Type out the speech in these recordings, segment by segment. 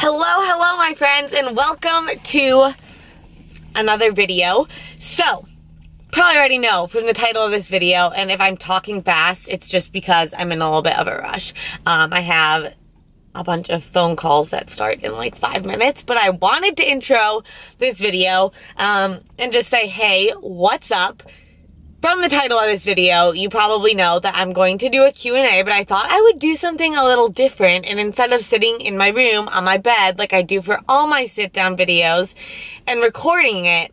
Hello my friends, and welcome to another video. So, probably already know from the title of this video, and if I'm talking fast, it's just because I'm in a little bit of a rush. I have a bunch of phone calls that start in like 5 minutes, but I wanted to intro this video and just say, hey, what's up? From the title of this video, you probably know that I'm going to do a Q&A, but I thought I would do something a little different, and instead of sitting in my room on my bed like I do for all my sit-down videos and recording it,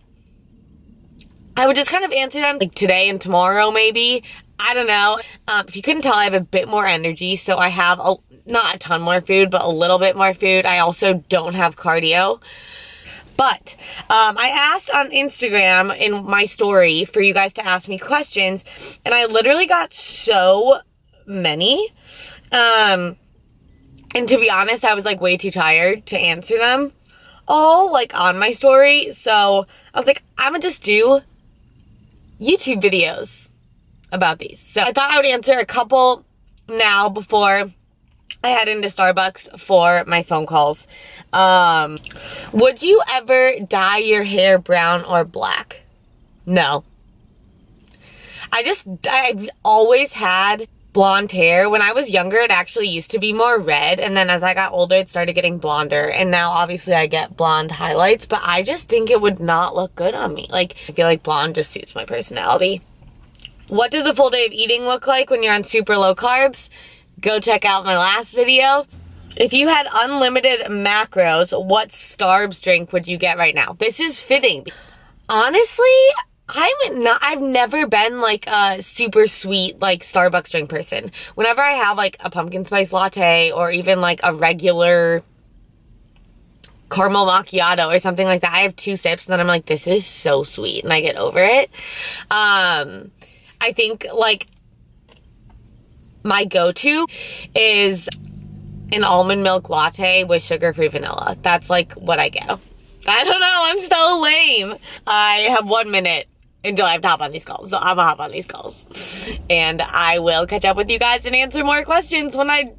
I would just kind of answer them like today and tomorrow maybe. I don't know. If you couldn't tell, I have a bit more energy, so I have not a ton more food, but a little bit more food. I also don't have cardio. But I asked on Instagram in my story for you guys to ask me questions, and I literally got so many. And to be honest, I was like way too tired to answer them all like on my story. So I was like, I'm gonna just do YouTube videos about these. So I thought I would answer a couple now before I head into Starbucks for my phone calls. Would you ever dye your hair brown or black? No. I've always had blonde hair. When I was younger, it actually used to be more red, and then as I got older, it started getting blonder, and now obviously I get blonde highlights, but I just think it would not look good on me. Like, I feel like blonde just suits my personality. What does a full day of eating look like when you're on super low carbs? Go check out my last video. If you had unlimited macros, what Starbs drink would you get right now? This is fitting. Honestly, I've never been like a super sweet like Starbucks drink person. Whenever I have like a pumpkin spice latte or even like a regular caramel macchiato or something like that, I have 2 sips and then I'm like, this is so sweet, and I get over it. I think like my go-to is an almond milk latte with sugar-free vanilla. That's like what I get. I don't know, I'm so lame. I have 1 minute until I have to hop on these calls, so I'm gonna hop on these calls. And I will catch up with you guys and answer more questions when I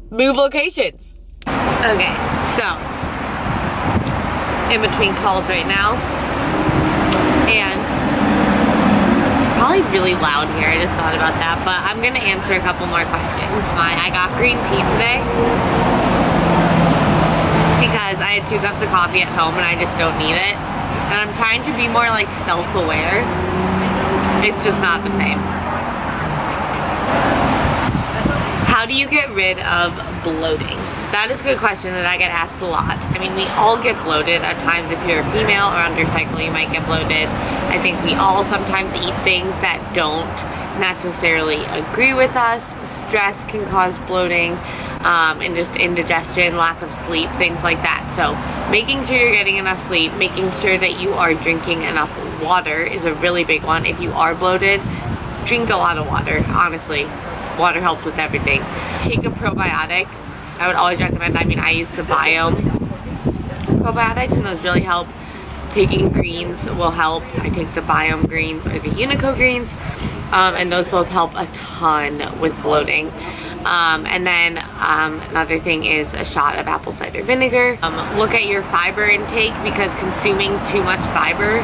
move locations. Okay, so, in between calls right now, and probably really loud here, I just thought about that, but I'm gonna answer a couple more questions. I got green tea today because I had 2 cups of coffee at home and I just don't need it. And I'm trying to be more like self-aware. It's just not the same. How do you get rid of bloating? That is a good question that I get asked a lot. I mean, we all get bloated at times. If you're a female or under cycle, you might get bloated. I think we all sometimes eat things that don't necessarily agree with us. Stress can cause bloating, and just indigestion, lack of sleep, things like that. So making sure you're getting enough sleep, making sure that you are drinking enough water is a really big one. If you are bloated, drink a lot of water, honestly. Water helps with everything. Take a probiotic. I would always recommend, I mean, I use the Biome probiotics, and those really help. Taking greens will help. I take the Biome greens or the Unico greens, and those both help a ton with bloating. And then another thing is a shot of apple cider vinegar. Look at your fiber intake, because consuming too much fiber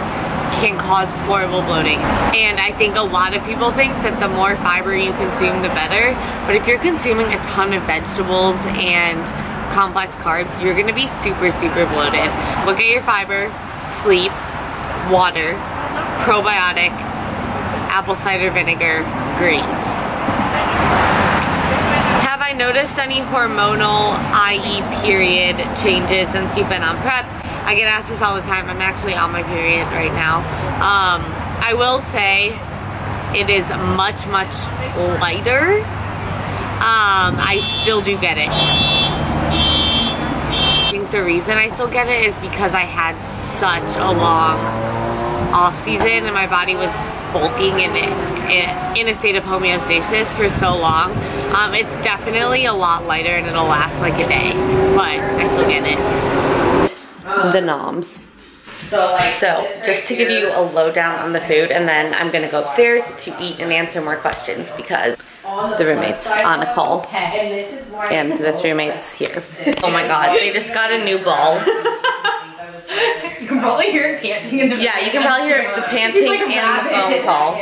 can cause horrible bloating. And I think a lot of people think that the more fiber you consume, the better. But if you're consuming a ton of vegetables and complex carbs, you're gonna be super, super bloated. Look at your fiber, sleep, water, probiotic, apple cider vinegar, greens. Have I noticed any hormonal, i.e. period, changes since you've been on prep? I get asked this all the time. I'm actually on my period right now. I will say it is much, much lighter. I still do get it. I think the reason I still get it is because I had such a long off season and my body was bulking and in a state of homeostasis for so long. It's definitely a lot lighter and it'll last like a day, but I still get it. The noms. So just to give you a lowdown on the food, and then I'm gonna go upstairs to eat and answer more questions because the roommates on a call. And this roommate's here. Oh my god, they just got a new ball. You can probably hear it panting in the Yeah, you can probably hear the panting and the phone call.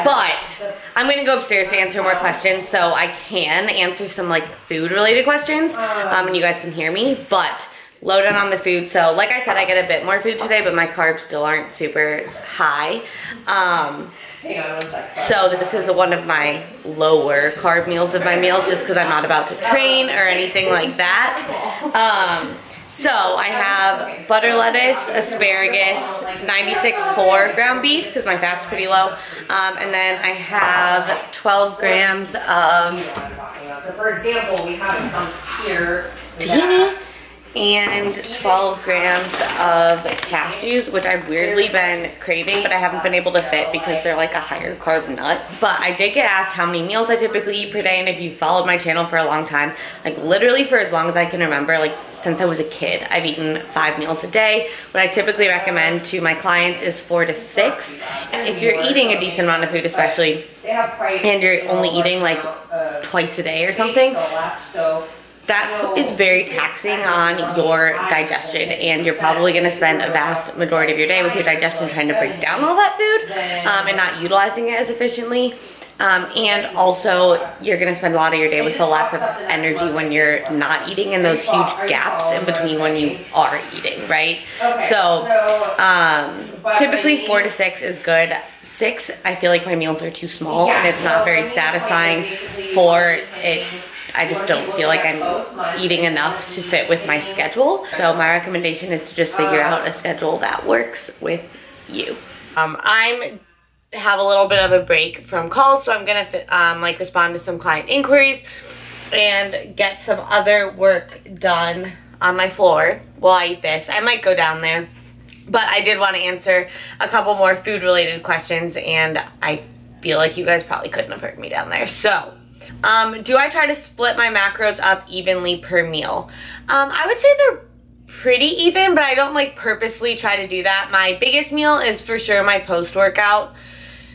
But I'm gonna go upstairs to answer more questions, so I can answer some like food related questions, and you guys can hear me, but load in on the food. So like I said, I get a bit more food today, but my carbs still aren't super high. Hang on 1 sec. So this is one of my lower carb meals of my meals, just because I'm not about to train or anything like that. So I have butter lettuce, asparagus, 96.4 ground beef because my fat's pretty low, and then I have 12 grams of, So for example, we have it comes here and 12 grams of cashews, which I've weirdly been craving, but I haven't been able to fit because they're like a higher carb nut. But I did get asked how many meals I typically eat per day, and if you've followed my channel for a long time, like literally for as long as I can remember, like since I was a kid, I've eaten 5 meals a day. What I typically recommend to my clients is 4 to 6. And if you're eating a decent amount of food, especially, and you're only eating like twice a day or something, that is very taxing on your digestion, and you're probably going to spend a vast majority of your day with your digestion trying to break down all that food and not utilizing it as efficiently. And also, you're going to spend a lot of your day with a lack of energy when you're not eating, and those huge gaps in between when you are eating, right? So, typically 4 to 6 is good. 6, I feel like my meals are too small, and it's not very satisfying for it. I just don't feel like I'm eating enough to fit with my schedule. So my recommendation is to just figure out a schedule that works with you. I'm have a little bit of a break from calls, so I'm gonna like respond to some client inquiries and get some other work done on my floor while I eat this. I might go down there, but I did want to answer a couple more food related questions, and I feel like you guys probably couldn't have heard me down there. So do I try to split my macros up evenly per meal? I would say they're pretty even, but I don't like purposely try to do that. My biggest meal is for sure my post-workout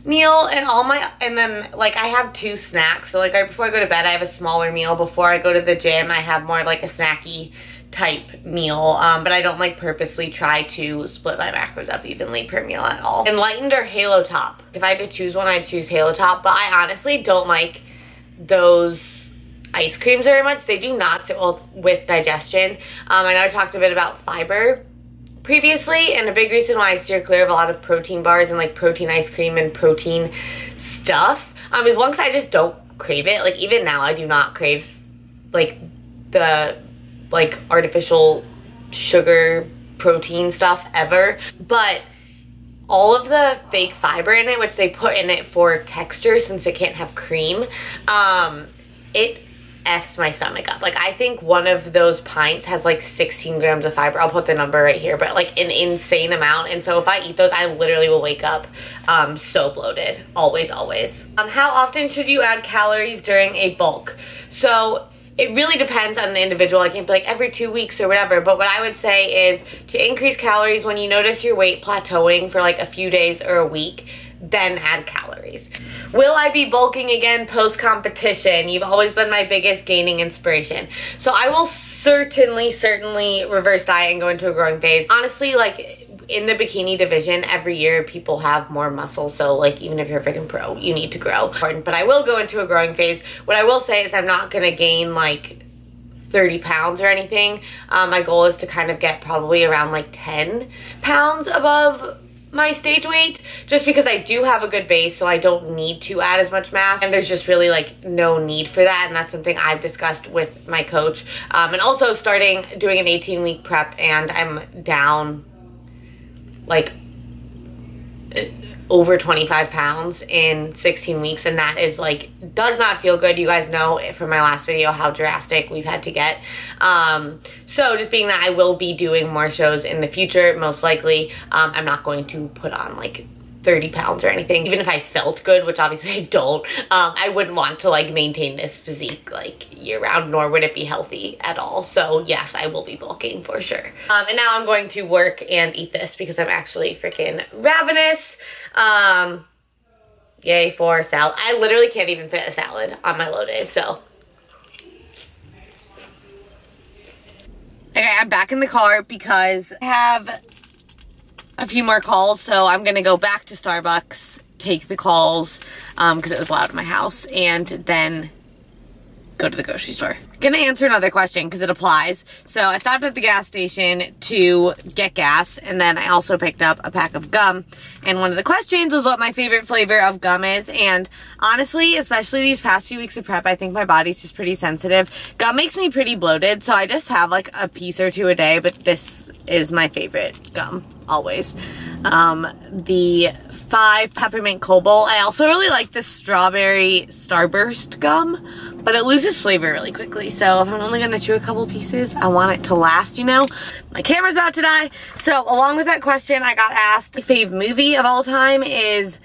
meal, and then like I have 2 snacks. So like right before I go to bed, I have a smaller meal. Before I go to the gym, I have more of like a snacky type meal, but I don't like purposely try to split my macros up evenly per meal at all. Enlightened or Halo Top? If I had to choose one, I'd choose Halo Top, but I honestly don't like those ice creams very much. They do not sit well with digestion. I know I talked a bit about fiber previously, and a big reason why I steer clear of a lot of protein bars and like protein ice cream and protein stuff is one, because I just don't crave it. Like even now I do not crave like the like artificial sugar protein stuff ever, but all of the fake fiber in it, which they put in it for texture since it can't have cream, it F's my stomach up. Like I think one of those pints has like 16 grams of fiber. I'll put the number right here, but like an insane amount. And so if I eat those, I literally will wake up so bloated. Always. How often should you add calories during a bulk? So it really depends on the individual. I can't be like every 2 weeks or whatever, but what I would say is to increase calories when you notice your weight plateauing for like a few days or a week, then add calories. Will I be bulking again post-competition? You've always been my biggest gaining inspiration. So I will certainly reverse diet and go into a growing phase. Honestly, like in the bikini division, every year people have more muscle, so like even if you're a freaking pro, you need to grow. But I will go into a growing phase. What I will say is I'm not gonna gain like 30 pounds or anything. My goal is to kind of get probably around like 10 pounds above my stage weight, just because I do have a good base, so I don't need to add as much mass, and there's just really like no need for that, and that's something I've discussed with my coach. And also doing an 18-week prep, and I'm down like over 25 pounds in 16 weeks, and that is like, does not feel good. You guys know from my last video how drastic we've had to get. So just being that I will be doing more shows in the future, most likely, I'm not going to put on like 30 pounds or anything. Even if I felt good, which obviously I don't, I wouldn't want to like maintain this physique like year round, nor would it be healthy at all. So yes, I will be bulking for sure. And now I'm going to work and eat this because I'm actually freaking ravenous. Yay for salad. I literally can't even fit a salad on my low days, so. Okay, I'm back in the car because I have a few more calls, so I'm gonna go back to Starbucks, take the calls, because it was loud in my house, and then go to the grocery store. Gonna answer another question because it applies. So I stopped at the gas station to get gas, and then I also picked up a pack of gum. And one of the questions was what my favorite flavor of gum is. And honestly, especially these past few weeks of prep, I think my body's just pretty sensitive. Gum makes me pretty bloated, so I just have like a piece or two a day, but this is my favorite gum, always. The 5 peppermint cobalt. I also really like the strawberry starburst gum, but it loses flavor really quickly. So if I'm only gonna chew a couple pieces, I want it to last, you know? My camera's about to die. So along with that question, I got asked, my fave movie of all time is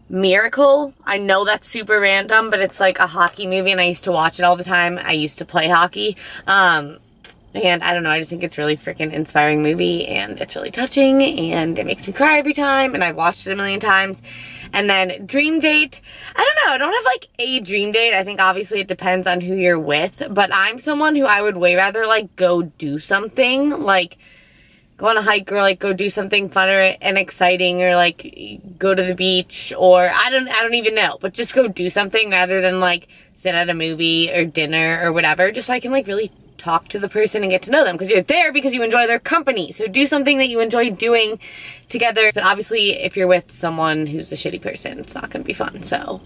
Miracle. I know that's super random, but it's like a hockey movie and I used to watch it all the time. I used to play hockey. And I don't know, I just think it's really freaking inspiring movie, and it's really touching, and it makes me cry every time, and I've watched it a million times. And then dream date, I don't know, I don't have like a dream date. I think obviously it depends on who you're with, but I'm someone who I would way rather like go do something, like go on a hike or like go do something fun and exciting, or like go to the beach, or I don't even know, but just go do something rather than like sit at a movie or dinner or whatever, just so I can like really talk to the person and get to know them, because you're there because you enjoy their company. So do something that you enjoy doing together. But obviously if you're with someone who's a shitty person, it's not gonna be fun. So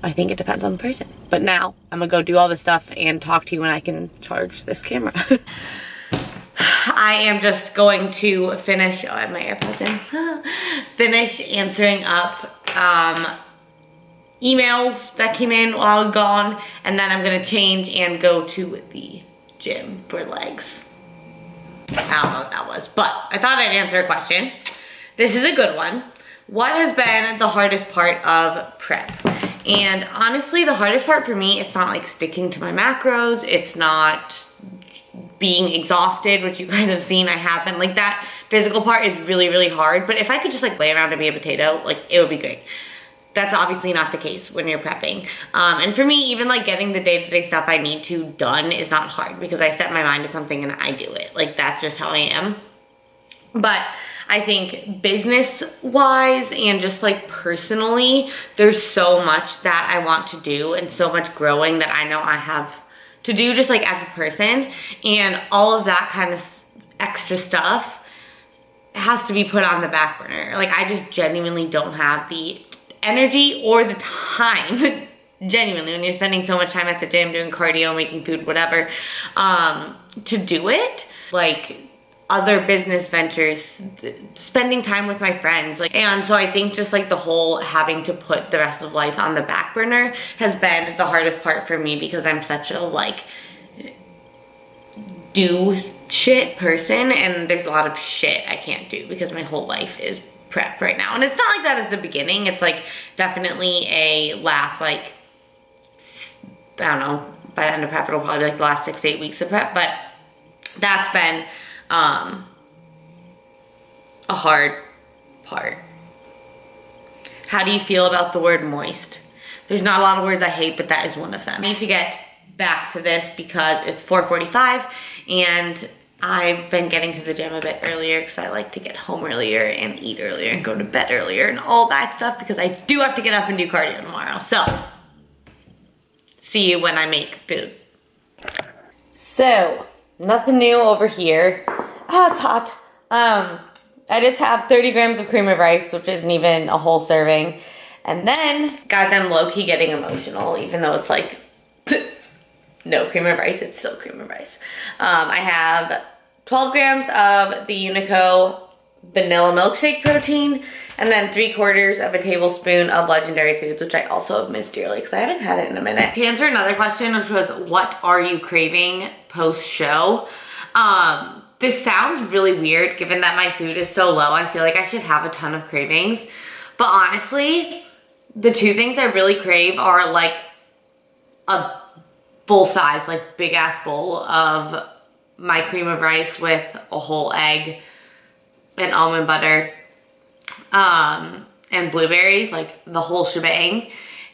I think it depends on the person. But now I'm gonna go do all this stuff and talk to you when I can charge this camera. I am just going to finish, oh, I have my AirPods in, finish answering up emails that came in while I was gone, and then I'm gonna change and go to the gym for legs. I don't know what that was, but I thought I'd answer a question. This is a good one. What has been the hardest part of prep? And honestly, the hardest part for me, it's not like sticking to my macros, it's not being exhausted, which you guys have seen I haven't. Like that physical part is really, really hard, but if I could just like lay around and be a potato, like it would be great. That's obviously not the case when you're prepping. And for me, even like getting the day-to-day stuff I need to done is not hard, because I set my mind to something and I do it. Like that's just how I am. But I think business-wise and just like personally, there's so much that I want to do and so much growing that I know I have to do just like as a person. And all of that kind of extra stuff has to be put on the back burner. Like I just genuinely don't have the energy or the time, genuinely, when you're spending so much time at the gym doing cardio, making food, whatever, to do it. Like other business ventures, spending time with my friends, like, and so I think just like the whole having to put the rest of life on the back burner has been the hardest part for me, because I'm such a like do shit person, and there's a lot of shit I can't do because my whole life is prep right now. And it's not like that at the beginning. It's like definitely a last like, I don't know, by the end of prep it'll probably be like the last 6 to 8 weeks of prep, but that's been a hard part. How do you feel about the word moist? There's not a lot of words I hate, but that is one of them. I need to get back to this because it's 4:45 and I've been getting to the gym a bit earlier because I like to get home earlier and eat earlier and go to bed earlier and all that stuff, because I do have to get up and do cardio tomorrow. So, see you when I make food. So, nothing new over here. Ah, it's hot. I just have 30 grams of cream of rice, which isn't even a whole serving. And then, guys, I'm low-key getting emotional, even though it's like, no cream of rice, it's still cream of rice. I have 12 grams of the Unico vanilla milkshake protein, and then 3/4 of a tablespoon of Legendary Foods, which I also have missed dearly because I haven't had it in a minute. To answer another question, which was, what are you craving post-show? This sounds really weird given that my food is so low. I feel like I should have a ton of cravings. But honestly, the two things I really crave are like a full size, like big ass bowl of my cream of rice with a whole egg and almond butter. and blueberries, like the whole shebang,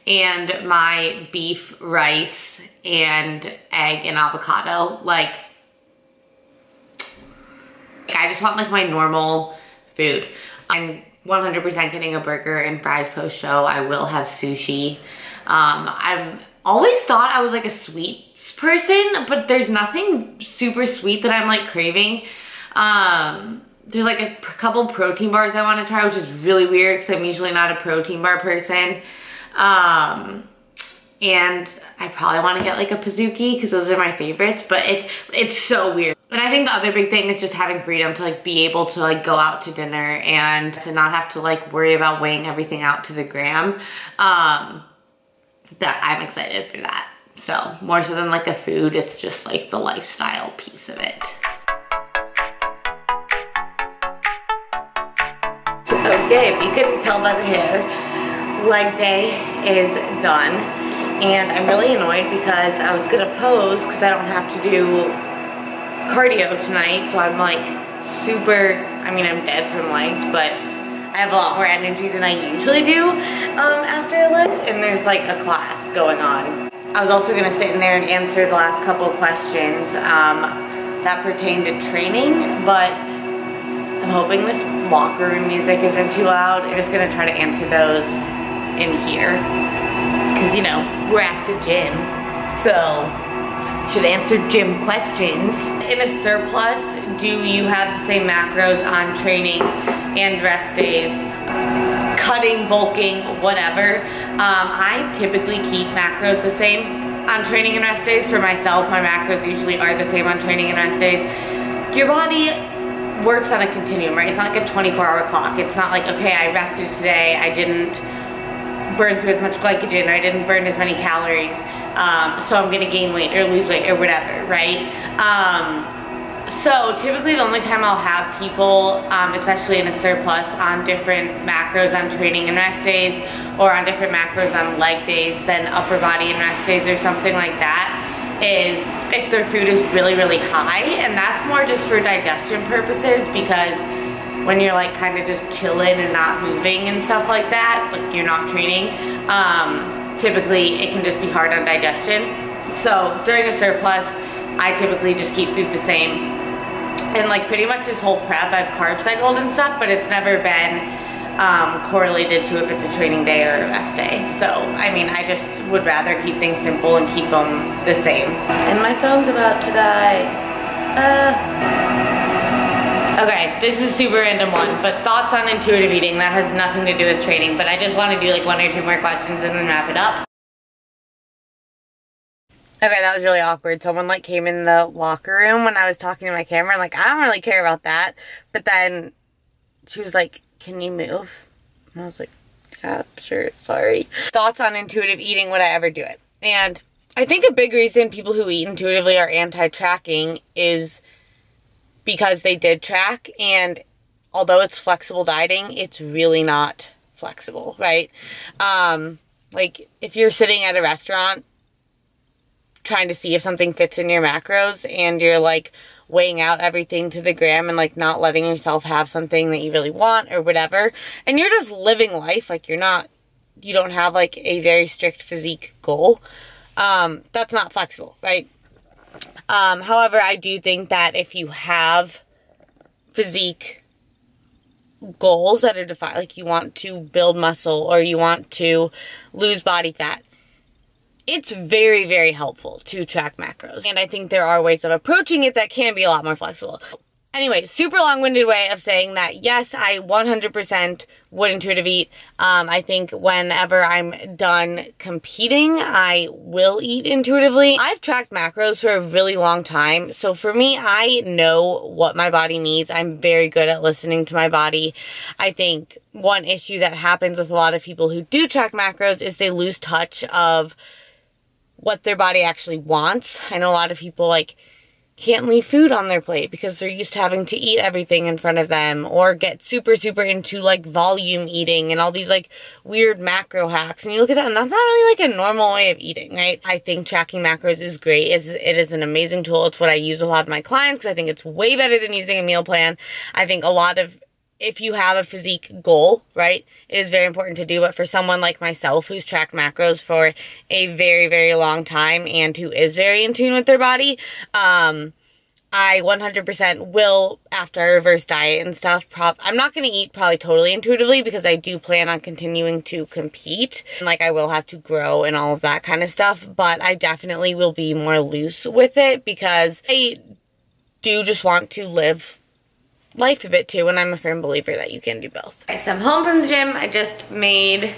and my beef, rice, and egg and avocado. Like I just want like my normal food. I'm 100% getting a burger and fries post-show. I will have sushi. I've always thought I was like a sweets person, but there's nothing super sweet that I'm like craving. There's like a couple protein bars I want to try, which is really weird because I'm usually not a protein bar person. And I probably want to get like a Pizookie because those are my favorites, but it's so weird. And I think the other big thing is just having freedom to like be able to like go out to dinner and to not have to like worry about weighing everything out to the gram. That I'm excited for that. So more so than like a food, it's just like the lifestyle piece of it. Okay, if you couldn't tell by the hair, leg day is done. And I'm really annoyed because I was gonna pose because I don't have to do cardio tonight. So I'm like super, I mean, I'm dead from legs, but I have a lot more energy than I usually do after a lift. And there's like a class going on. I was also gonna sit in there and answer the last couple of questions that pertain to training, but I'm hoping this locker room music isn't too loud. I'm just gonna try to answer those in here. Cause you know, we're at the gym, so should answer gym questions. In a surplus, do you have the same macros on training and rest days? Cutting, bulking, whatever. I typically keep macros the same on training and rest days. For myself, my macros usually are the same on training and rest days. Your body works on a continuum, right? It's not like a 24-hour clock. It's not like, okay, I rested today, I didn't burn through as much glycogen, or I didn't burn as many calories, so I'm gonna gain weight or lose weight or whatever, right? So typically the only time I'll have people, especially in a surplus, on different macros on training and rest days, or on different macros on leg days than upper body and rest days or something like that, is if their food is really, really high. And that's more just for digestion purposes, because when you're like kind of just chilling and not moving and stuff like that, like you're not training, typically it can just be hard on digestion. So during a surplus, I typically just keep food the same. And like pretty much this whole prep, I've carb cycled and stuff, but it's never been correlated to if it's a training day or a rest day. So, I mean, I just would rather keep things simple and keep them the same. And my phone's about to die. Okay, this is a super random one, but thoughts on intuitive eating. That has nothing to do with training, but I just want to do like 1 or 2 more questions and then wrap it up. Okay, that was really awkward. Someone like came in the locker room when I was talking to my camera, and like, I don't really care about that. But then she was like, can you move? And I was like, yeah, sure, sorry. Thoughts on intuitive eating, would I ever do it? And I think a big reason people who eat intuitively are anti-tracking is because they did track, and although it's flexible dieting, it's really not flexible, right? Like if you're sitting at a restaurant trying to see if something fits in your macros and you're like weighing out everything to the gram and like not letting yourself have something that you really want or whatever, and you're just living life, like you don't have like a very strict physique goal, that's not flexible, right? However, I do think that if you have physique goals that are defined, like you want to build muscle or you want to lose body fat, it's very, very helpful to track macros. And I think there are ways of approaching it that can be a lot more flexible. Anyway, super long-winded way of saying that, yes, I 100% would intuitive eat. I think whenever I'm done competing, I will eat intuitively. I've tracked macros for a really long time. So for me, I know what my body needs. I'm very good at listening to my body. I think one issue that happens with a lot of people who do track macros is they lose touch of what their body actually wants. I know a lot of people like can't leave food on their plate because they're used to having to eat everything in front of them, or get super, super into like volume eating and all these like weird macro hacks. And you look at that and that's not really like a normal way of eating, right? I think tracking macros is great. It is an amazing tool. It's what I use with a lot of my clients because I think it's way better than using a meal plan. I think a lot of if you have a physique goal, right, it is very important to do. But for someone like myself who's tracked macros for a very, very long time and who is very in tune with their body, I 100% will, after I reverse diet and stuff, I'm not going to eat probably totally intuitively because I do plan on continuing to compete. Like, I will have to grow and all of that kind of stuff, but I definitely will be more loose with it because I do just want to live life a bit too, and I'm a firm believer that you can do both. Okay, so I'm home from the gym. I just made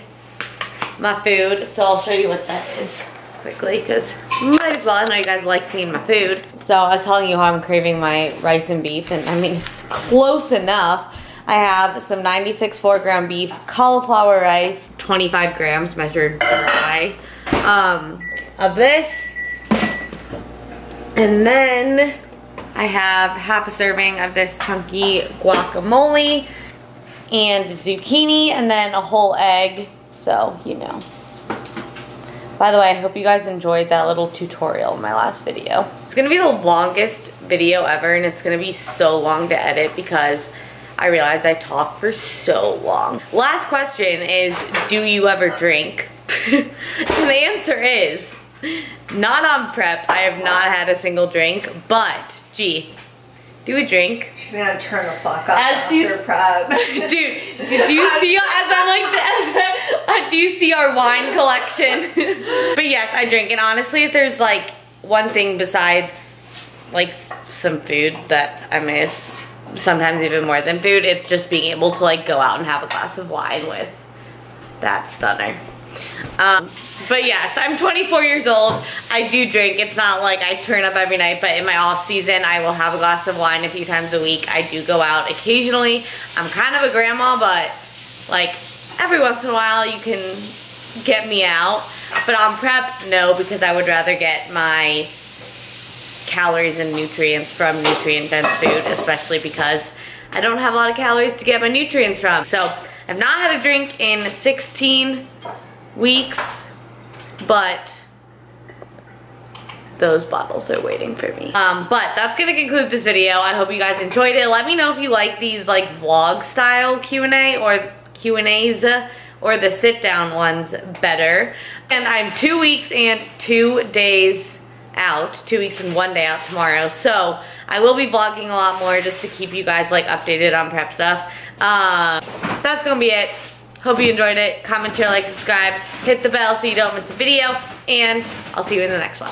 my food, so I'll show you what that is quickly because might as well. I know you guys like seeing my food. So I was telling you how I'm craving my rice and beef, and I mean, it's close enough. I have some 96 4-gram beef, cauliflower rice, 25 grams measured dry, of this, and then I have half a serving of this chunky guacamole and zucchini, and then a whole egg, so you know. By the way, I hope you guys enjoyed that little tutorial in my last video. It's gonna be the longest video ever, and it's gonna be so long to edit because I realized I talk for so long. Last question is, do you ever drink? And the answer is, not on prep. I have not had a single drink, but, gee, do a drink. She's gonna turn the fuck up as she's proud. Dude, do you see as I'm like do you see our wine collection? But yes, I drink, and honestly, if there's like one thing besides like some food that I miss, sometimes even more than food, it's just being able to like go out and have a glass of wine with that stunner. But yes, I'm 24 years old. I do drink. It's not like I turn up every night, but in my off season, I will have a glass of wine a few times a week. I do go out occasionally. I'm kind of a grandma, but like every once in a while you can get me out. But on prep, no, because I would rather get my calories and nutrients from nutrient-dense food, especially because I don't have a lot of calories to get my nutrients from. So I've not had a drink in 16 weeks, but those bottles are waiting for me. But that's gonna conclude this video. I hope you guys enjoyed it. Let me know if you like these like vlog style Q&A or Q&As or the sit down ones better. And I'm 2 weeks and 2 days out, 2 weeks and 1 day out tomorrow. So I will be vlogging a lot more just to keep you guys like updated on prep stuff. That's gonna be it. Hope you enjoyed it. Comment, share, like, subscribe, hit the bell so you don't miss a video, and I'll see you in the next one.